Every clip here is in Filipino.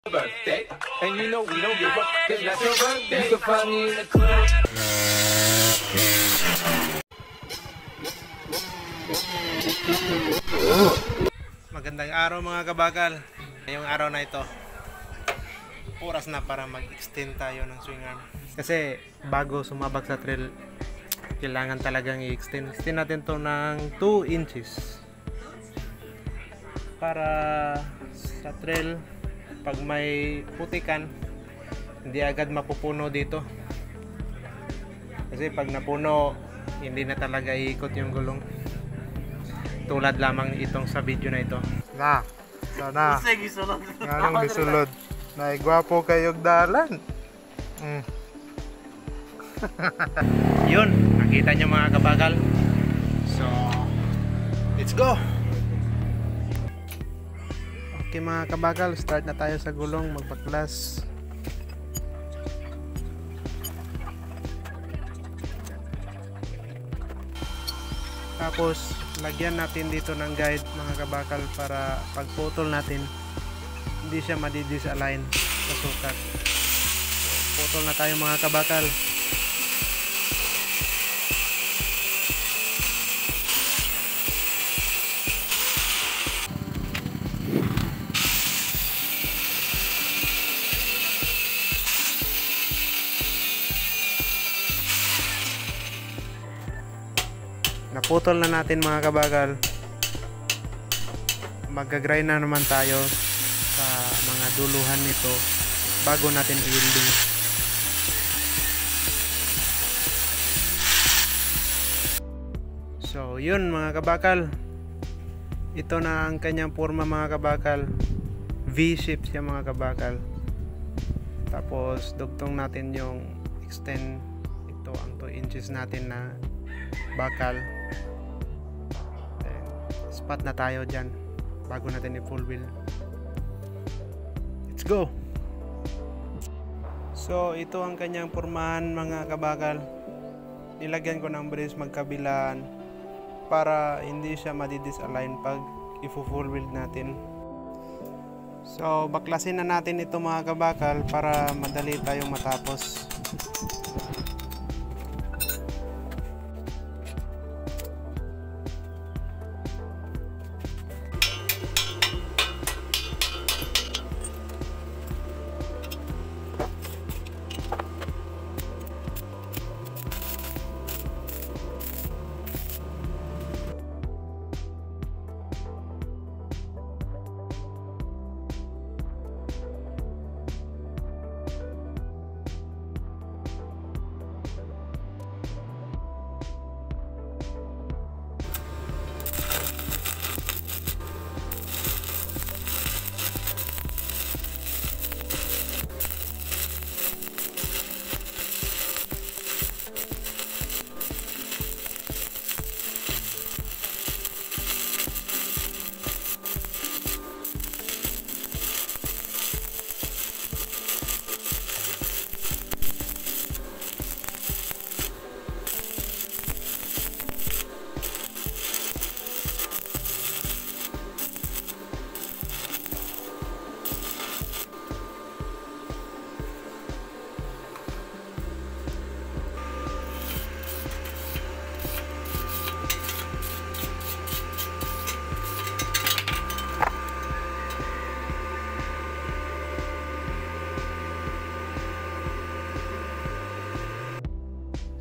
Birthday, and you know we don't give up, cause that's your birthday. You can find me in the club. Magandang araw mga kabakal. Ngayong araw na ito, oras na para mag-extend tayo ng swing arm. Kasi bago sumabak sa trail, kailangan talagang i-extend. Extend natin to ng 2 inches. Para sa trail, pag may putikan, hindi agad mapupuno dito. Kasi pag napuno, hindi na talaga iikot yung gulong. Tulad lamang itong sa video na ito. Sana. Anong gisulod? Naigwapo kayong dalan. Yun, nakita nyo mga kabakal. So, let's go! Okay mga kabakal, start na tayo sa gulong, magpaklas. Tapos lagyan natin dito ng guide mga kabakal para pagputol natin hindi siya madi-disalign sa sukat. So, putol na tayo mga kabakal. Naputol na natin mga kabakal. Mag-grind na naman tayo sa mga duluhan nito bago natin i-welding. So yun mga kabakal, ito na ang kanyang forma mga kabakal. V-shape siya mga kabakal. Tapos dugtong natin yung extend, ito ang 2 inches natin na bakal. Spot na tayo dyan bago natin i-full wheel. Let's go! So ito ang kanyang pormahan mga kabakal. Nilagyan ko ng brace magkabilaan para hindi siya madi-disalign pag i-full wheel natin. So baklasin na natin ito mga kabakal para madali tayong matapos.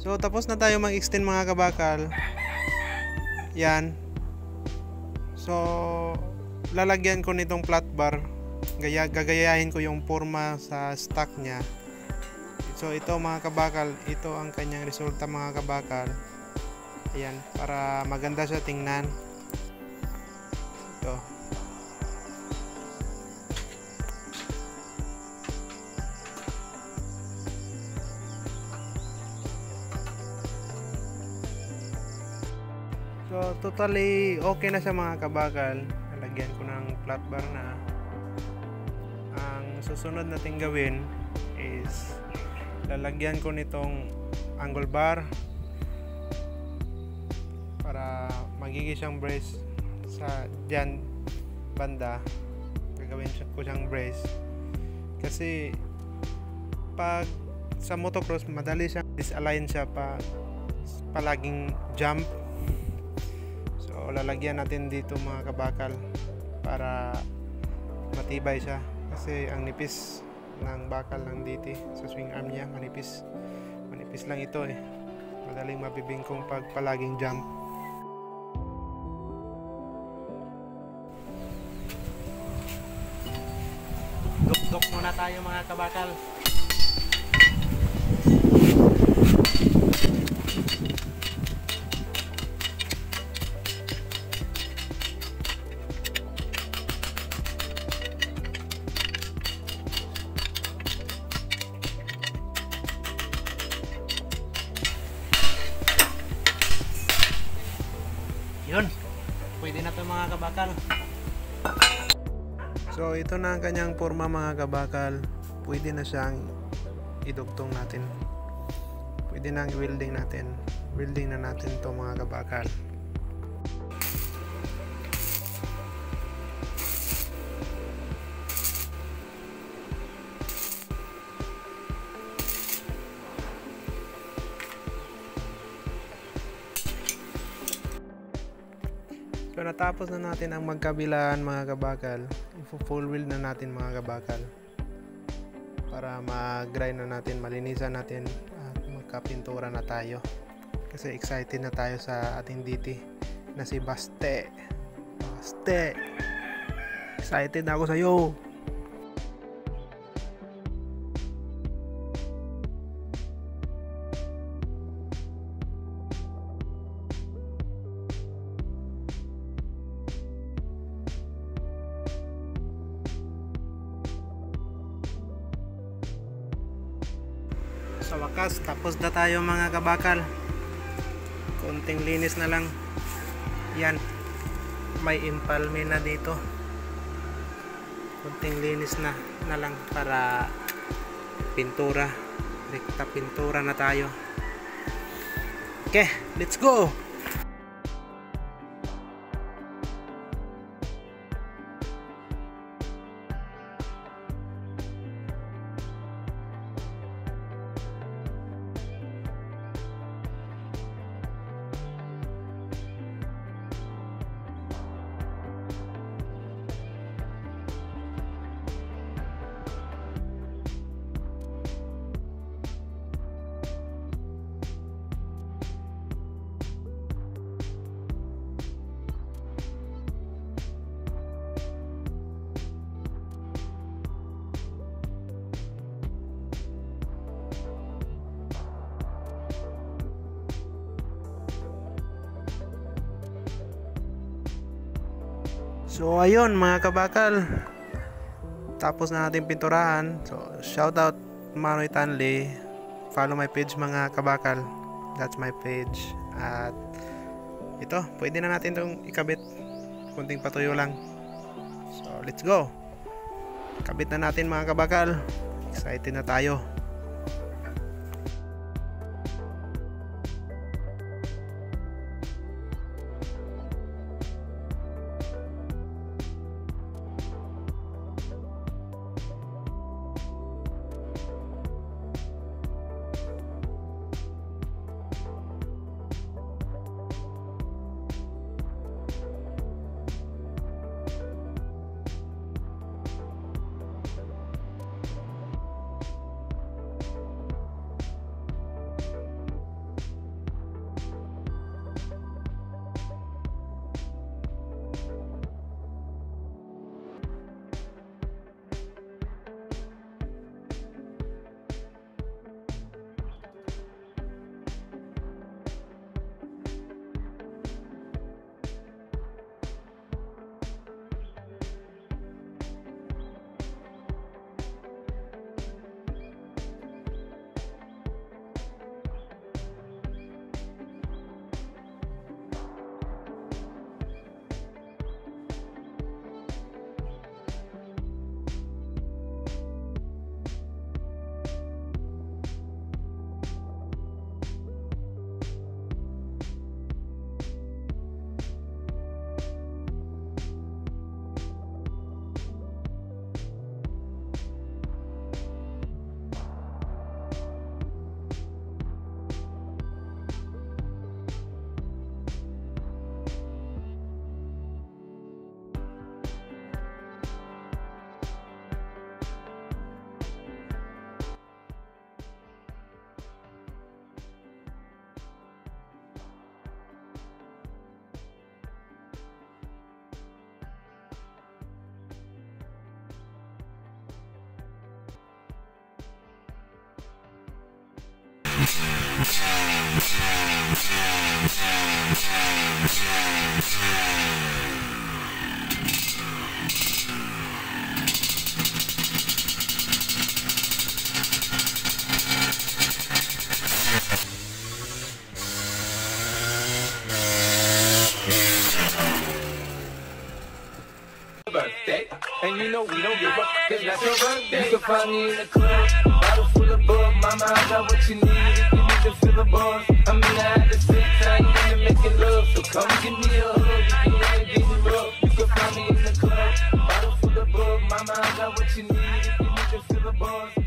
So tapos na tayo mag-extend mga kabakal. Yan. So lalagyan ko nitong flat bar. Gagayahin ko yung forma sa stock niya. So ito mga kabakal, ito ang kanyang resulta mga kabakal. Ayan, para maganda siya tingnan. Ito. So totally okay na siya mga kabakal. Nalagyan ko ng flat bar na. Ang susunod nating gawin is lalagyan ko nitong angle bar para magiging siyang brace sa dyan banda. Gagawin ko siyang brace Kasi pag sa motocross madali siya disalign siya palaging jump. So lalagyan natin dito mga kabakal para matibay siya, kasi ang nipis ng bakal ng DT sa swing arm niya, manipis lang ito eh, madaling mabibingkong pag palaging jump. Gok muna tayo mga kabakal. Yun, pwede na to mga kabakal. So ito na ang kanyang forma mga kabakal. Pwede na siyang idugtong natin. Pwede na i-welding natin. Welding na natin to mga kabakal. So natapos na natin ang magkabilaan mga kabakal. Full wheel na natin mga kabakal para mag-grind na natin, malinisan natin at magkapintura na tayo, kasi excited na tayo sa ating DT na si Baste. Excited na ako sa iyo. Sa wakas, tapos na tayo mga kabakal. Konting linis na lang. Yan, may empalme na dito. Konting linis na lang para pintura, rekta pintura na tayo. Okay, let's go. So ayun mga kabakal, tapos na natin pinturahan. So shout out Manoy Tanli, follow my page mga kabakal, that's my page. At ito, pwede na natin itong ikabit, kunting patuyo lang. So let's go, kabit na natin mga kabakal, excited na tayo. Birthday, and you know we don't give up, cause that's your birthday. You can find me in the club, bottle full of bug. Mama, I got what you need if you need to feel the buzz. I mean, I had the sex, I ain't into making love, so come give me a hug if you ain't getting rough. You can find me in the club, bottle full of bug. Mama, I got what you need if you need to feel the buzz.